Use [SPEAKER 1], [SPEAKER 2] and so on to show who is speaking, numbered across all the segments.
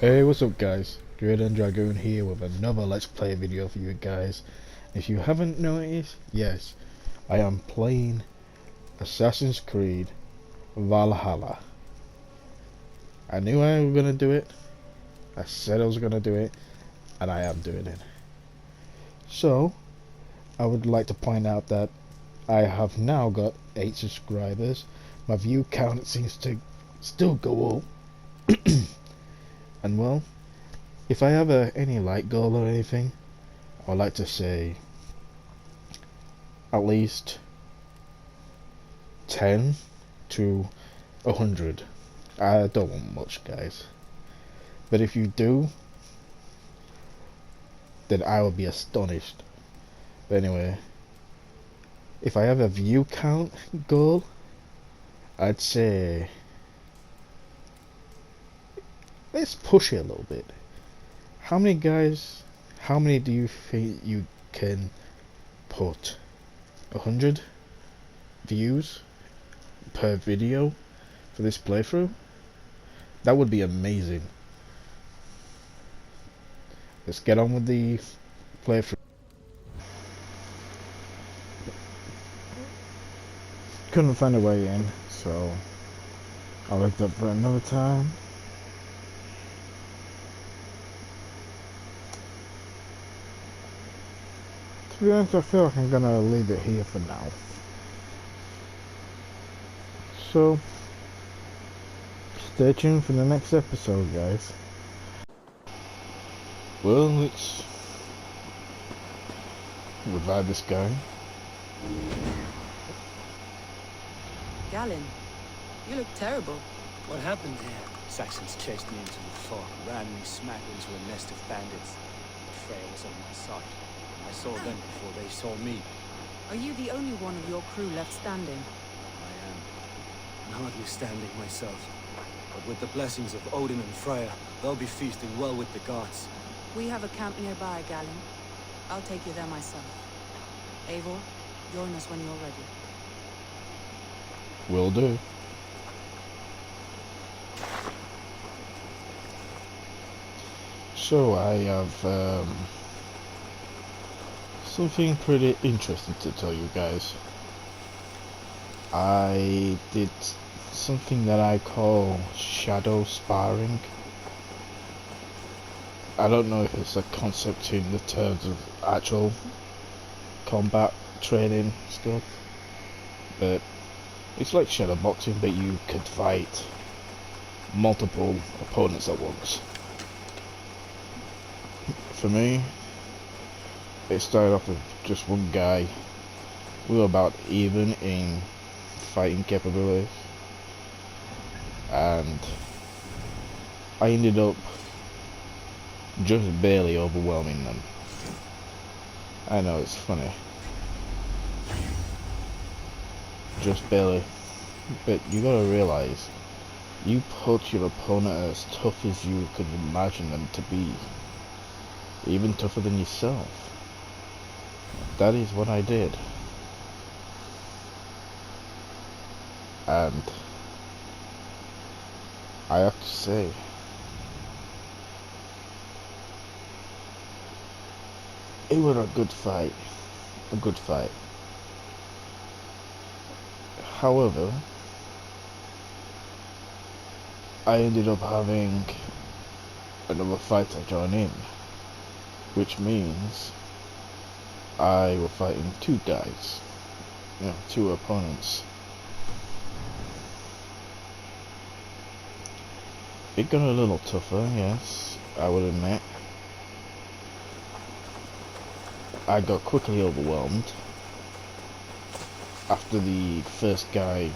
[SPEAKER 1] Hey, what's up guys? Dread Dragoon here with another Let's Play video for you guys. If you haven't noticed, yes, I am playing Assassin's Creed Valhalla. I knew I was gonna do it. I said I was gonna do it, and I am doing it. So, I would like to point out that I have now got 8 subscribers. My view count seems to still go up. And well, if I have any like goal or anything, I'd like to say at least 10 to 100. I don't want much, guys, but if you do, then I will be astonished. But anyway, if I have a view count goal, I'd say let's push it a little bit. How many do you think you can put? 100 views per video for this playthrough? That would be amazing. Let's get on with the playthrough. Couldn't find a way in, so I looked up for another time. To be honest, I feel like I'm gonna leave it here for now. So stay tuned for the next episode, guys. Well, let's revive this guy.
[SPEAKER 2] Galen, you look terrible.
[SPEAKER 3] What happened here? Saxons chased me into the fog, ran me smack into a nest of bandits. The Freya was on my side, and I saw them before they saw me.
[SPEAKER 2] Are you the only one of your crew left standing?
[SPEAKER 3] I am. And hardly standing myself. But with the blessings of Odin and Freya, they'll be feasting well with the gods.
[SPEAKER 2] We have a camp nearby, Galen. I'll take you there myself. Eivor, join us when you're ready.
[SPEAKER 1] Will do. So I have something pretty interesting to tell you guys. I did something that I call shadow sparring. I don't know if it's a concept in the terms of actual combat training stuff, but it's like shadow boxing, but you could fight multiple opponents at once. For me, it started off with just one guy. We were about even in fighting capabilities, and I ended up just barely overwhelming them. I know, it's funny. Just barely. But you gotta realize, you put your opponent as tough as you could imagine them to be. Even tougher than yourself. That is what I did. And I have to say, it was a good fight. A good fight. However, I ended up having another fighter join in, which means I was fighting two guys, two opponents. It got a little tougher, yes, I would admit. I got quickly overwhelmed after the first guy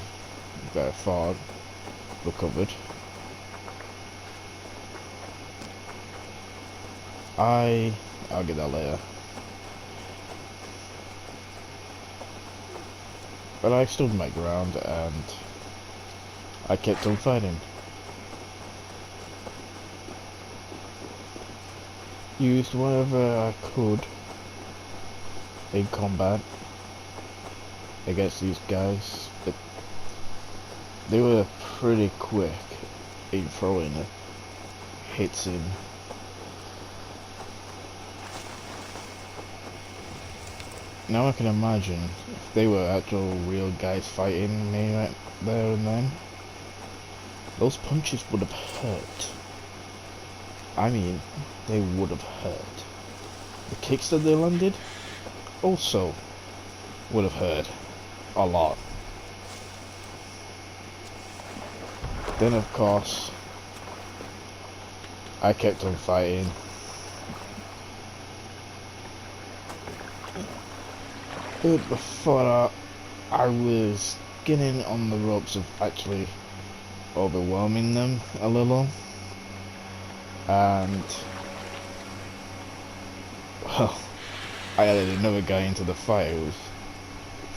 [SPEAKER 1] that I fought recovered. I'll get that later. But I stood my ground and I kept on fighting. Used whatever I could in combat against these guys, but they were pretty quick in throwing hits him. Now I can imagine if they were actual real guys fighting me right there and then, those punches would have hurt. I mean, they would have hurt. The kicks that they landed also would have hurt a lot. Then of course, I kept on fighting. But before that, I was getting on the ropes of actually overwhelming them a little. And, well, I added another guy into the fight.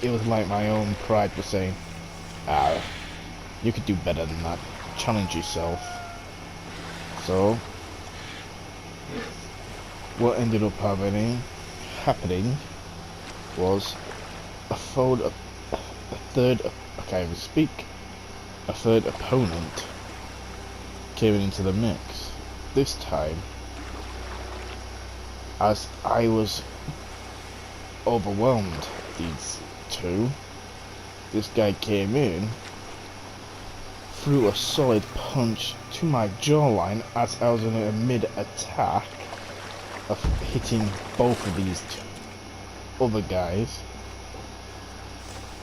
[SPEAKER 1] It was like my own pride was saying, ah, you could do better than that. Challenge yourself. So, what ended up happening was a third opponent came into the mix. This time, as I was overwhelmed these two, this guy came in, threw a solid punch to my jawline as I was in a mid-attack of hitting both of these other guys,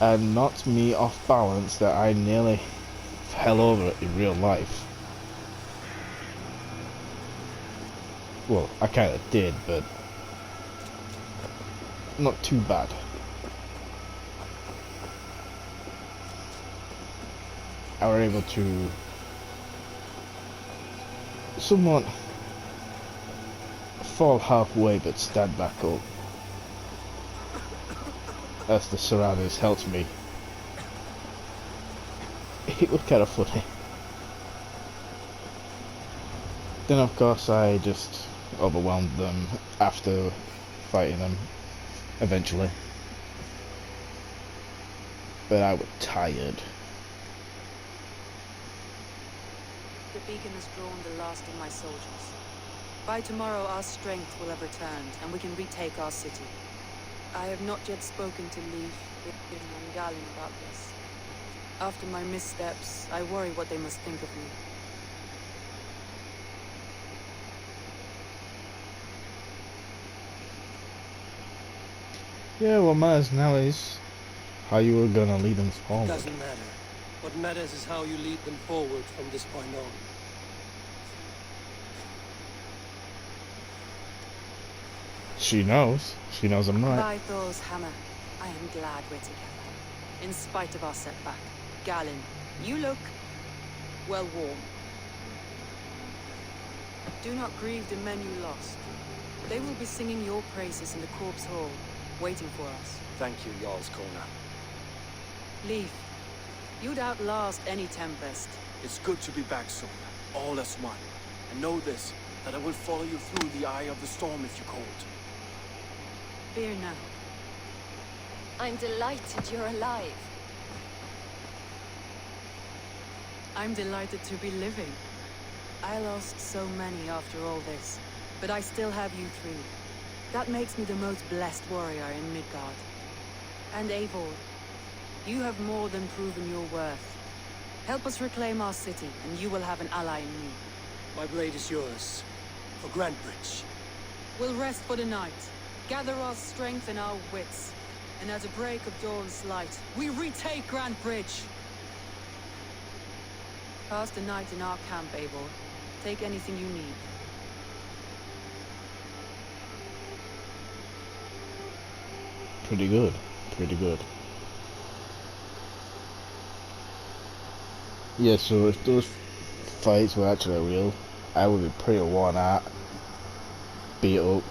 [SPEAKER 1] and knocked me off balance that I nearly fell over in real life. Well, I kinda did, but not too bad. I was able to somewhat fall halfway but stand back up as the surroundings helped me. It was kind of funny. Then of course I just overwhelmed them after fighting them eventually. But I was tired.
[SPEAKER 2] The beacon has drawn the last of my soldiers. By tomorrow our strength will have returned, and we can retake our city. I have not yet spoken to Leif and Galen about this. After my missteps, I worry what they must think of me.
[SPEAKER 1] Yeah, what matters now is how you are gonna lead them forward.
[SPEAKER 4] Doesn't matter. What matters is how you lead them forward from this point on.
[SPEAKER 1] She knows. She knows I'm right.
[SPEAKER 2] By Thor's hammer, I am glad we're together. In spite of our setback. Galen, you look, well, warm. Do not grieve the men you lost. They will be singing your praises in the corpse hall, waiting for us.
[SPEAKER 3] Thank you, Jarl's Corner.
[SPEAKER 2] Leif, you'd outlast any tempest.
[SPEAKER 3] It's good to be back soon, all as one. And know this, that I will follow you through the eye of the storm if you're cold.
[SPEAKER 2] Fear now.
[SPEAKER 5] I'm delighted you're alive.
[SPEAKER 2] I'm delighted to be living. I lost so many after all this, but I still have you three. That makes me the most blessed warrior in Midgard. And Eivor, you have more than proven your worth. Help us reclaim our city, and you will have an ally in me.
[SPEAKER 4] My blade is yours. For Grantbridge.
[SPEAKER 2] We'll rest for the night, gather our strength and our wits, and at the break of dawn's light, we retake Grantbridge! Pass the night in our camp, Eivor. Take anything you need.
[SPEAKER 1] Pretty good. Pretty good. Yeah, so if those fights were actually real, I would be pretty worn out, beat up.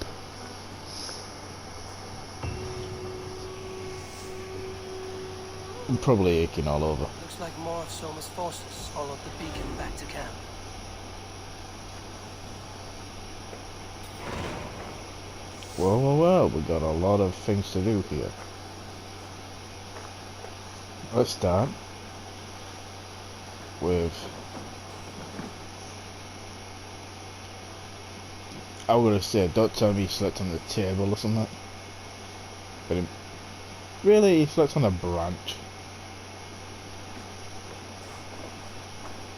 [SPEAKER 1] I'm probably aching all over.
[SPEAKER 4] Looks like more of Soma's forces followed the beacon back to camp.
[SPEAKER 1] Well, well, well, we got a lot of things to do here. Let's start with I would have said, don't tell me he slept on the table or something. But really, he slept on a branch.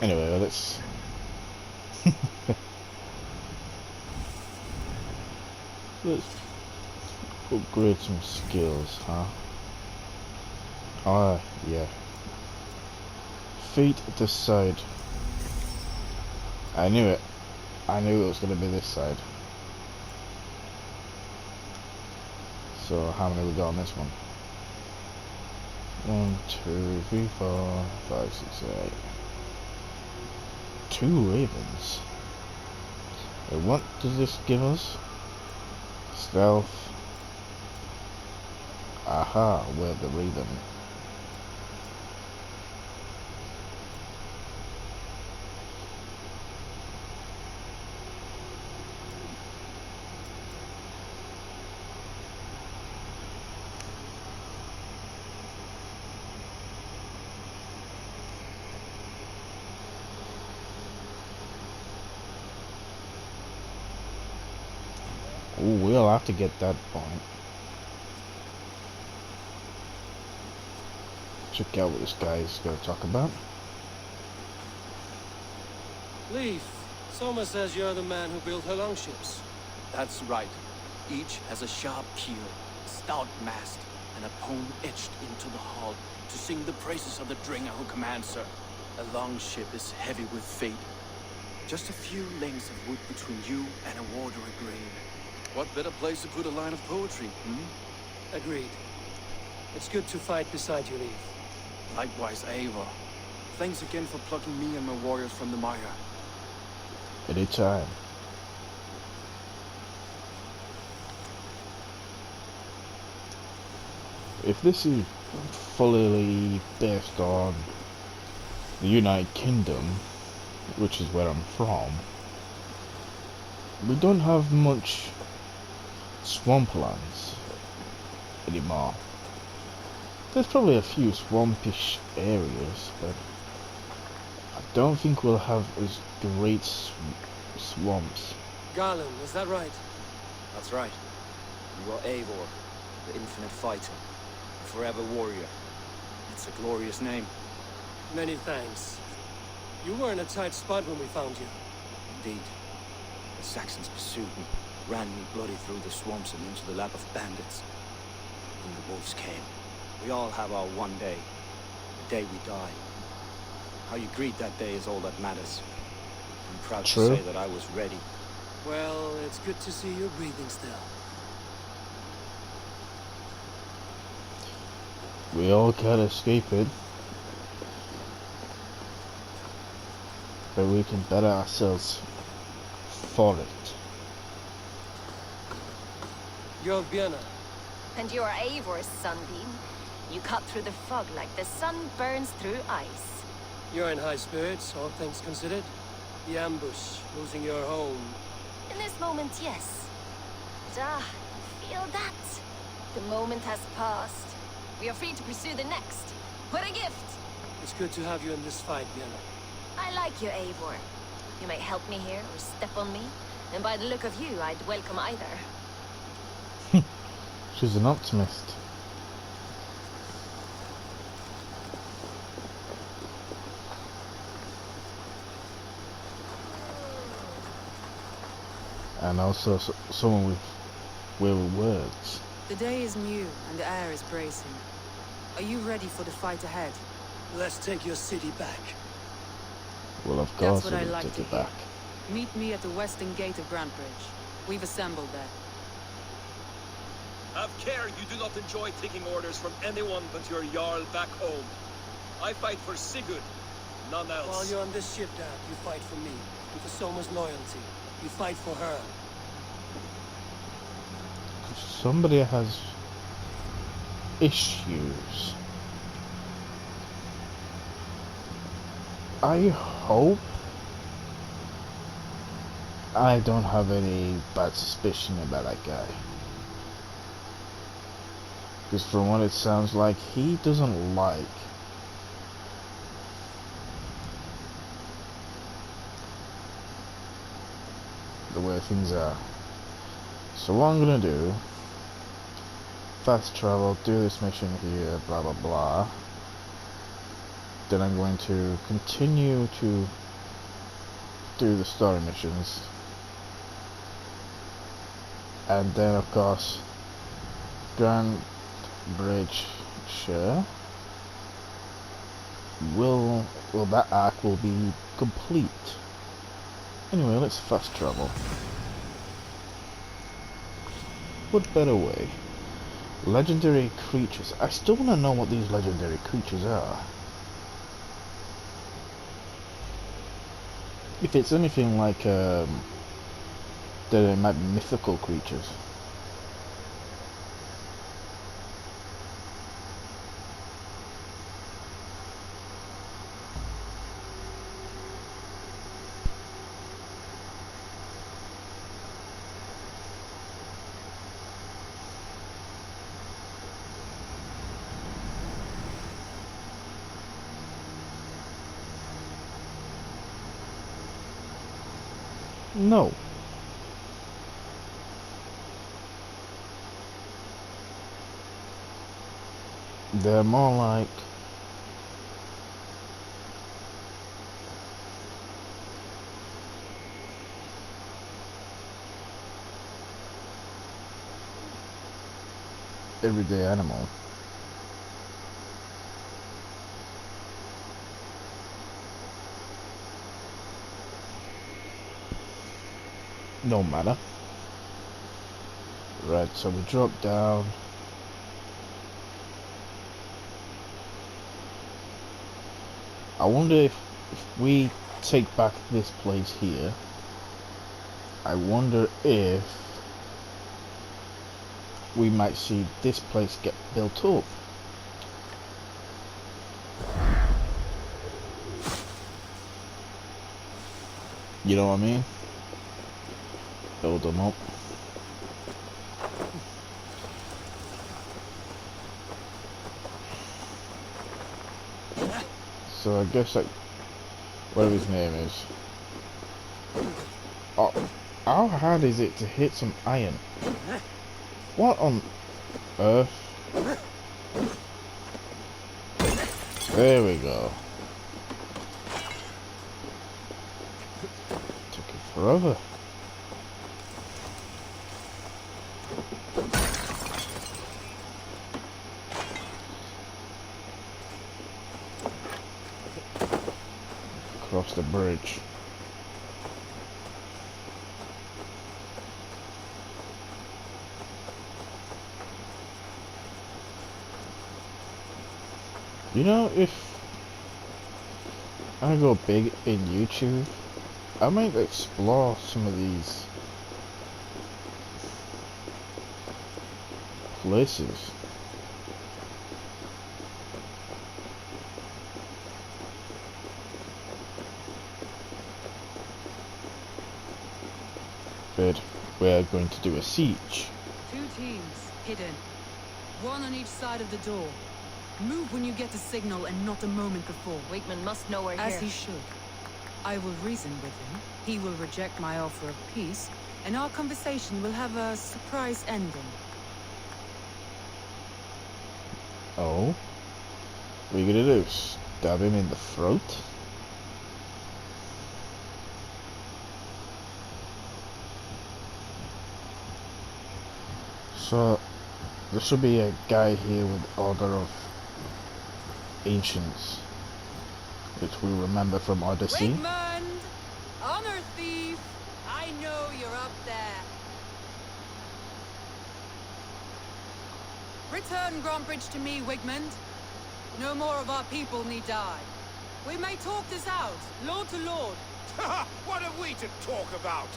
[SPEAKER 1] Anyway, let's... let's upgrade some skills, huh? Ah, yeah. Feet at the side. I knew it. I knew it was going to be this side. So how many we got on this one? 1, 2, 3, 4, 5, 6, 8. 2 ravens. And what does this give us? Stealth. Aha, we're the raven. Ooh, we'll have to get that point. Check out what this guy is going to talk about.
[SPEAKER 4] Leaf, Soma says you're the man who built her longships.
[SPEAKER 3] That's right. Each has a sharp keel, a stout mast, and a poem etched into the hull to sing the praises of the Dringer who commands her. A longship is heavy with fate. Just a few lengths of wood between you and a watery grave. What better place to put a line of poetry, hmm?
[SPEAKER 4] Agreed. It's good to fight beside you, Leaf.
[SPEAKER 3] Likewise, Eivor. Thanks again for plucking me and my warriors from the mire.
[SPEAKER 1] Anytime. If this is fully based on the United Kingdom, which is where I'm from, we don't have much swamplands anymore. There's probably a few swampish areas, but I don't think we'll have as great swamps.
[SPEAKER 4] Garland, is that right?
[SPEAKER 3] That's right. You are Eivor, the infinite fighter, the forever warrior. It's a glorious name.
[SPEAKER 4] Many thanks. You were in a tight spot when we found you.
[SPEAKER 3] Indeed. The Saxons pursued me, ran me bloody through the swamps and into the lap of bandits. Then the wolves came. We all have our one day, the day we die. How you greet that day is all that matters. I'm proud
[SPEAKER 1] True.
[SPEAKER 3] to say that I was ready.
[SPEAKER 4] Well, it's good to see you breathing still.
[SPEAKER 1] We all can't escape it, but we can better ourselves for it.
[SPEAKER 4] You're Vienna.
[SPEAKER 5] And you're Eivor's sunbeam. You cut through the fog like the sun burns through ice.
[SPEAKER 4] You're in high spirits, all things considered. The ambush, losing your home.
[SPEAKER 5] In this moment, yes. But feel that? The moment has passed. We are free to pursue the next. What a gift!
[SPEAKER 4] It's good to have you in this fight, Vienna.
[SPEAKER 5] I like you, Eivor. You may help me here or step on me. And by the look of you, I'd welcome either.
[SPEAKER 1] She's an optimist. And also someone with weird words.
[SPEAKER 2] The day is new and the air is bracing. Are you ready for the fight ahead?
[SPEAKER 4] Let's take your city back.
[SPEAKER 1] Well, of
[SPEAKER 2] That's
[SPEAKER 1] course
[SPEAKER 2] what
[SPEAKER 1] we'll
[SPEAKER 2] I like
[SPEAKER 1] take
[SPEAKER 2] to
[SPEAKER 1] it
[SPEAKER 2] hear.
[SPEAKER 1] back.
[SPEAKER 2] Meet me at the western gate of Grantbridge. We've assembled there.
[SPEAKER 6] Have care you do not enjoy taking orders from anyone but your Jarl back home. I fight for Sigurd, none else.
[SPEAKER 4] While you're on this ship, Dad, you fight for me. And for Soma's loyalty. You fight for her.
[SPEAKER 1] Somebody has issues. I hope I don't have any bad suspicion about that guy. Because from what it sounds like, he doesn't like the way things are. So what I'm gonna do, fast travel, do this mission here, blah blah blah. Then I'm going to continue to do the story missions. And then of course, Grand Bridge share that arc will be complete. Anyway, let's fast travel. What better way? Legendary creatures. I still want to know what these legendary creatures are. If it's anything like that, it might be mythical creatures. No. They're more like everyday animal. No matter. Right, so we drop down. I wonder if we take back this place here, I wonder if we might see this place get built up. You know what I mean? Build them up. So I guess like whatever his name is. Oh, how hard is it to hit some iron? What on earth? There we go. Took it forever. Across the bridge. You know, if I go big in YouTube, I might explore some of these places. But we're going to do a siege.
[SPEAKER 2] 2 teams, hidden. 1 on each side of the door. Move when you get a signal and not a moment before.
[SPEAKER 5] Wigman must know we're
[SPEAKER 2] As
[SPEAKER 5] here.
[SPEAKER 2] he should. I will reason with him. He will reject my offer of peace, and our conversation will have a surprise ending.
[SPEAKER 1] Oh? What are you gonna do? Stab him in the throat? So, there should be a guy here with Order of Ancients, which we remember from Odyssey.
[SPEAKER 2] Wigmund! Honor thief! I know you're up there. Return Grantbridge to me, Wigmund. No more of our people need die. We may talk this out, lord to lord.
[SPEAKER 7] What have we to talk about?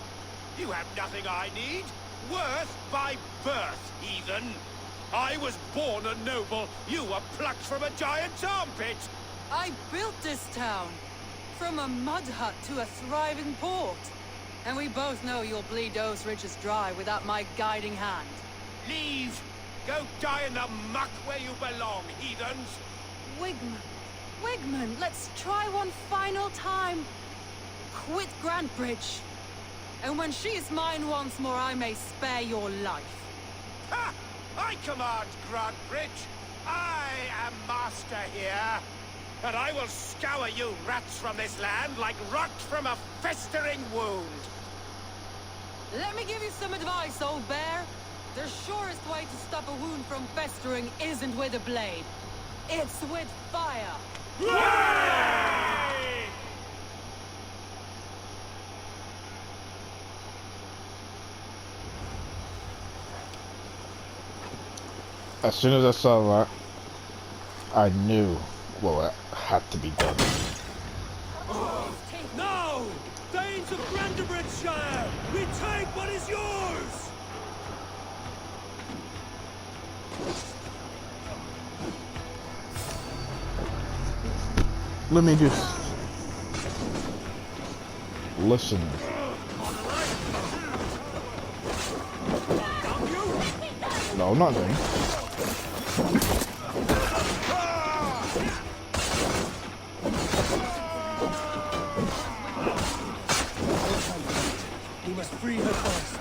[SPEAKER 7] You have nothing I need. Worth by birth, heathen. I was born a noble. You were plucked from a giant's armpit.
[SPEAKER 2] I built this town. From a mud hut to a thriving port. And we both know you'll bleed those riches dry without my guiding hand.
[SPEAKER 7] Leave. Go die in the muck where you belong, heathens.
[SPEAKER 2] Wigmund, Wigmund, let's try one final time. Quit Grantbridge. And when she is mine once more, I may spare your life.
[SPEAKER 7] Ha! I command Grantbridge. I am master here. And I will scour you rats from this land like rot from a festering wound.
[SPEAKER 2] Let me give you some advice, old bear. The surest way to stop a wound from festering isn't with a blade. It's with fire.
[SPEAKER 1] As soon as I saw that, I knew what had to be done.
[SPEAKER 6] No! Danes of Brandenburgshire! Retake what is yours!
[SPEAKER 1] Let me just listen. No, I'm not going.
[SPEAKER 4] We must free her first.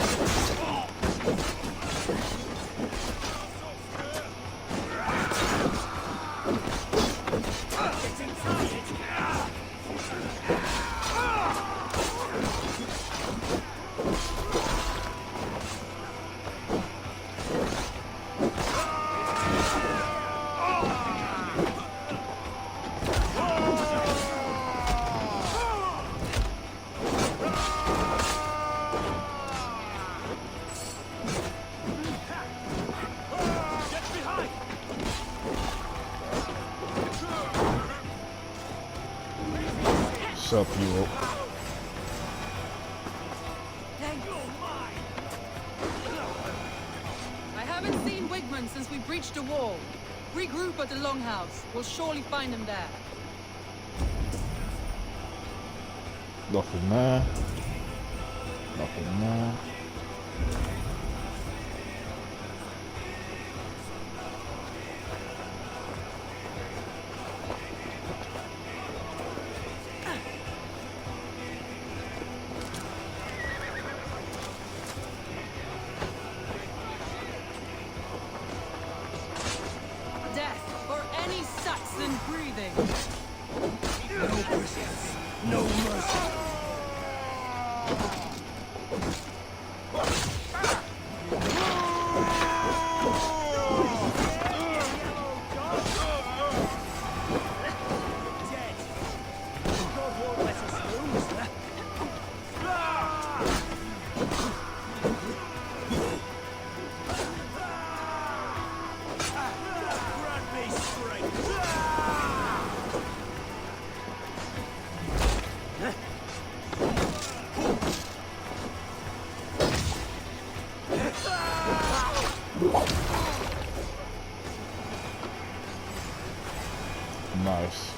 [SPEAKER 1] Sup, you up?
[SPEAKER 2] I haven't seen Wigman since we breached the wall. Regroup at the Longhouse. We'll surely find him there.
[SPEAKER 1] Nothing there. Nothing there.
[SPEAKER 2] Death for any Saxon breathing.
[SPEAKER 4] No prisoners, no mercy.
[SPEAKER 1] Nice.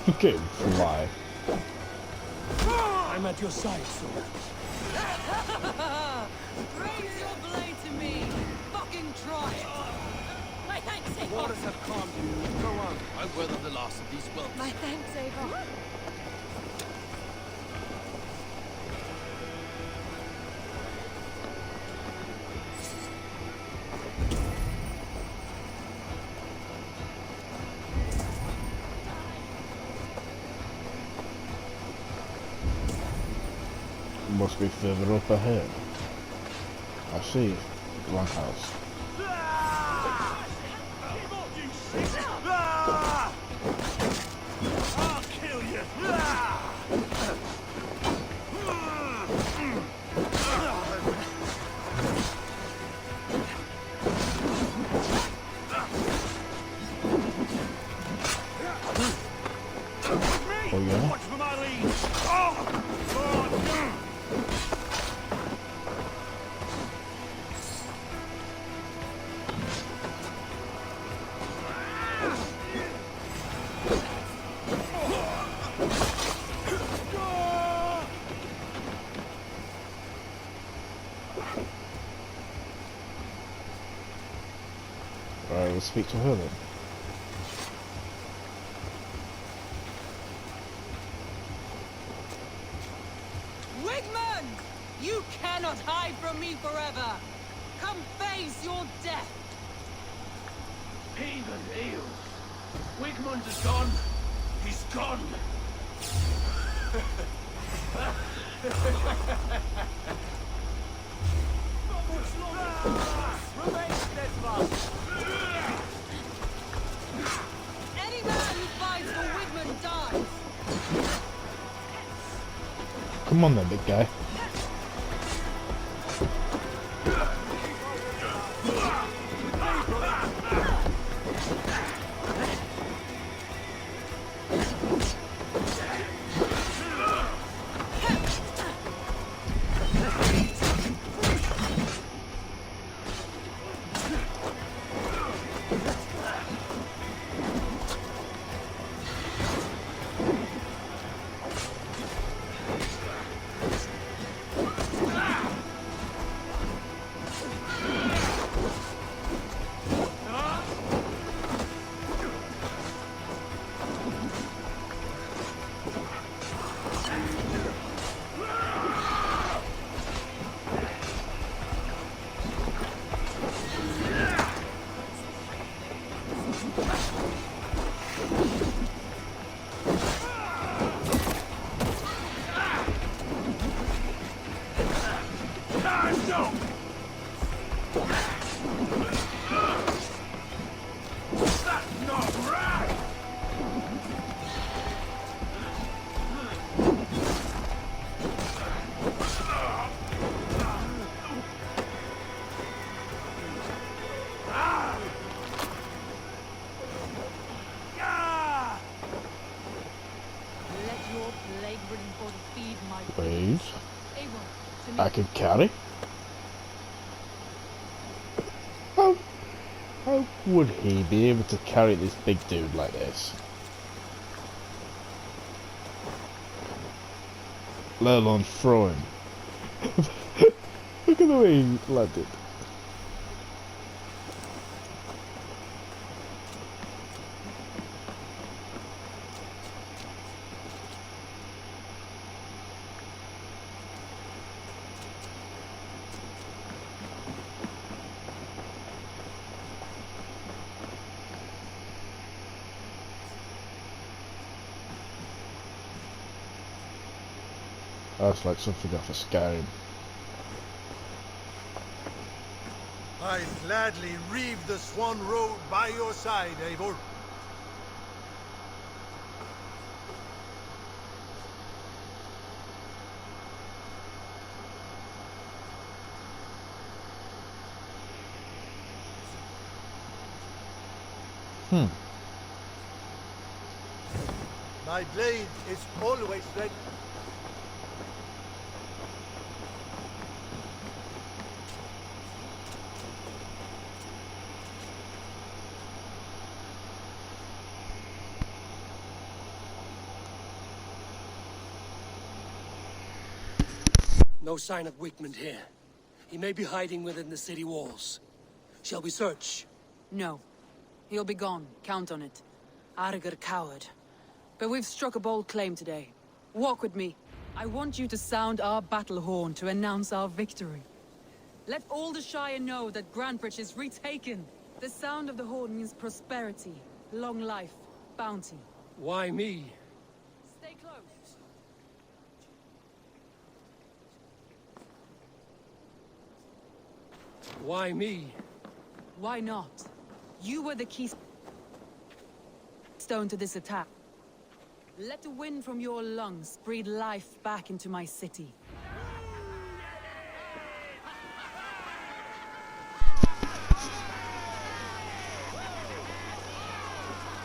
[SPEAKER 1] Okay, fly.
[SPEAKER 4] I'm at your side, sword.
[SPEAKER 2] Raise your blade to me. Fucking try it. My thanks, Eivor.
[SPEAKER 4] Waters have calmed you. Go on.
[SPEAKER 3] I weather the last of these wells.
[SPEAKER 2] My thanks, Eivor.
[SPEAKER 1] Must be further up ahead. I see. Longhouse.
[SPEAKER 7] I'll kill you.
[SPEAKER 1] Oh yeah?
[SPEAKER 7] Watch for my lead. Oh!
[SPEAKER 1] let's speak to her then.
[SPEAKER 2] Wigman! You cannot hide from me forever! Come face your death!
[SPEAKER 3] Heathen eels. Wigmund is gone. He's gone.
[SPEAKER 2] Any man who fights for Wigman dies!
[SPEAKER 1] Come on then, big guy.
[SPEAKER 2] Let your plague-ridden body feed my
[SPEAKER 1] Please.
[SPEAKER 2] Eivor, to me.
[SPEAKER 1] I can carry. How would he be able to carry this big dude like this? Let alone throw him. Look at the way he landed. That's like something off a Skyrim.
[SPEAKER 8] I'd gladly reave the Swan Road by your side, Eivor. My blade is always ready.
[SPEAKER 4] No sign of Wigmund here. He may be hiding within the city walls. Shall we search?
[SPEAKER 2] No. He'll be gone. Count on it. Arger coward. But we've struck a bold claim today. Walk with me. I want you to sound our battle horn to announce our victory. Let all the Shire know that Grantbridge is retaken. The sound of the horn means prosperity, long life, bounty.
[SPEAKER 4] Why me?
[SPEAKER 2] Stay close.
[SPEAKER 4] Why me?
[SPEAKER 2] Why not? You were the keystone to this attack. Let the wind from your lungs breathe life back into my city.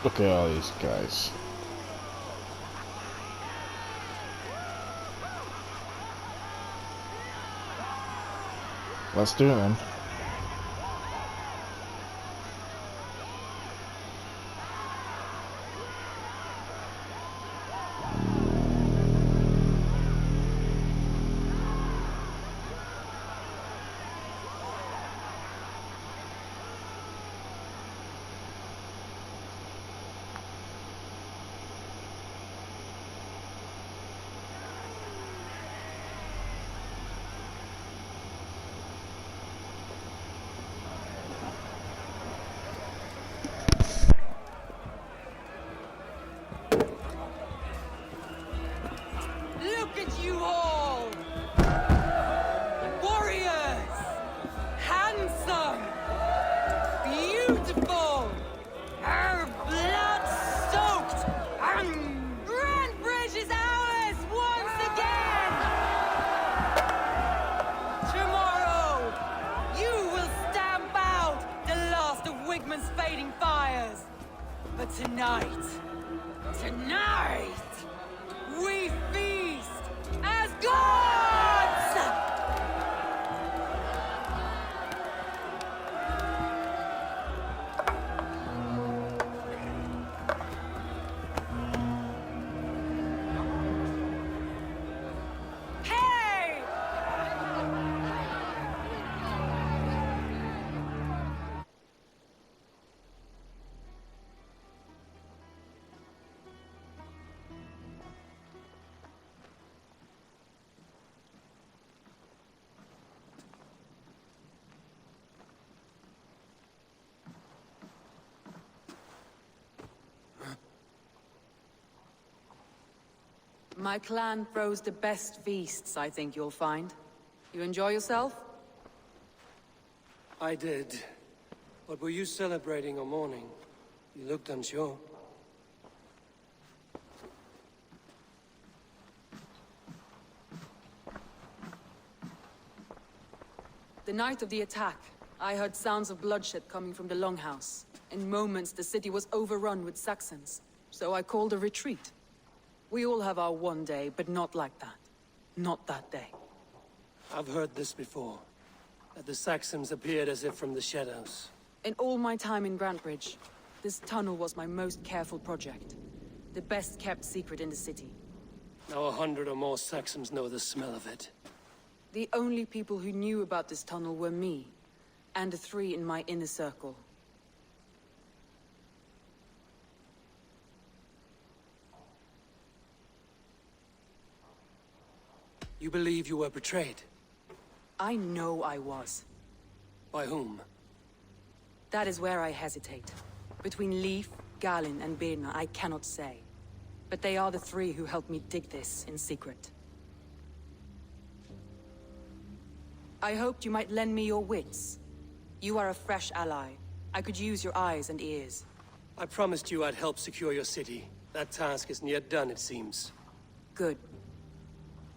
[SPEAKER 1] Look at all these guys. Let's do it then.
[SPEAKER 2] Look at you all! Warriors! Handsome! Beautiful! Our blood-soaked! Grand Bridge is ours once again! Tomorrow, you will stamp out the last of Wigman's fading fires. But tonight, we feast as gods! Hey! My clan throws the best feasts, I think you'll find. You enjoy yourself?
[SPEAKER 4] I did. But were you celebrating or mourning? You looked unsure.
[SPEAKER 2] The night of the attack, I heard sounds of bloodshed coming from the Longhouse. In moments, the city was overrun with Saxons, so I called a retreat. We all have our one day, but not like that. Not that day.
[SPEAKER 4] I've heard this before. That the Saxons appeared as if from the shadows.
[SPEAKER 2] In all my time in Grantbridge, this tunnel was my most careful project. The best kept secret in the city.
[SPEAKER 4] Now 100 or more Saxons know the smell of it.
[SPEAKER 2] The only people who knew about this tunnel were me, and the 3 in my inner circle.
[SPEAKER 4] You believe you were betrayed?
[SPEAKER 2] I know I was.
[SPEAKER 4] By whom?
[SPEAKER 2] That is where I hesitate. Between Leif, Galin, and Birna, I cannot say. But they are the 3 who helped me dig this in secret. I hoped you might lend me your wits. You are a fresh ally. I could use your eyes and ears.
[SPEAKER 4] I promised you I'd help secure your city. That task isn't yet done, it seems.
[SPEAKER 2] Good.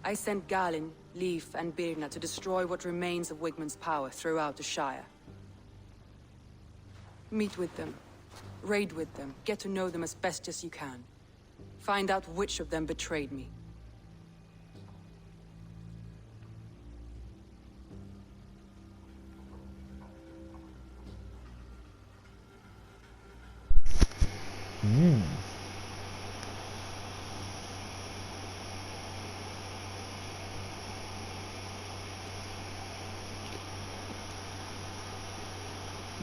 [SPEAKER 2] I sent Galin, Leif, and Birna to destroy what remains of Wigman's power throughout the Shire. Meet with them. Raid with them. Get to know them as best as you can. Find out which of them betrayed me.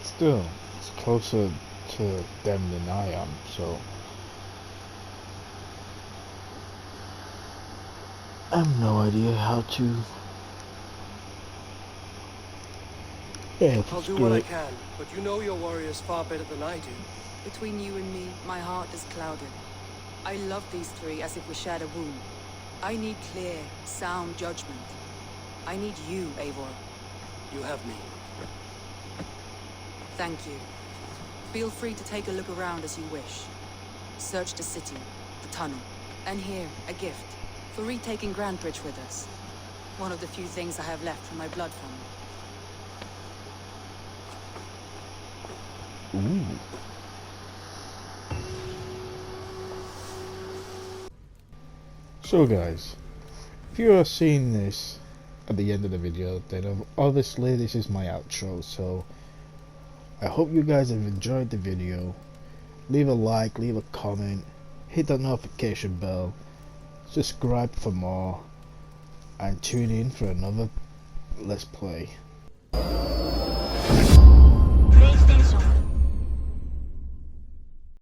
[SPEAKER 1] Still, it's closer to them than I am, so I have no idea how to. Yeah,
[SPEAKER 4] I'll
[SPEAKER 1] it's
[SPEAKER 4] do what I
[SPEAKER 1] great.
[SPEAKER 4] can, but you know your warriors far better than I do.
[SPEAKER 2] Between you and me, my heart is clouded. I love these 3 as if we shared a womb. I need clear, sound judgment. I need you, Eivor.
[SPEAKER 4] You have me.
[SPEAKER 2] Thank you. Feel free to take a look around as you wish. Search the city, the tunnel, and here, a gift. For retaking Grantbridge with us. One of the few things I have left from my blood family.
[SPEAKER 1] Ooh. So guys, if you are seeing this at the end of the video, then obviously this is my outro, so I hope you guys have enjoyed the video. Leave a like, leave a comment, hit that notification bell, subscribe for more, and tune in for another Let's Play.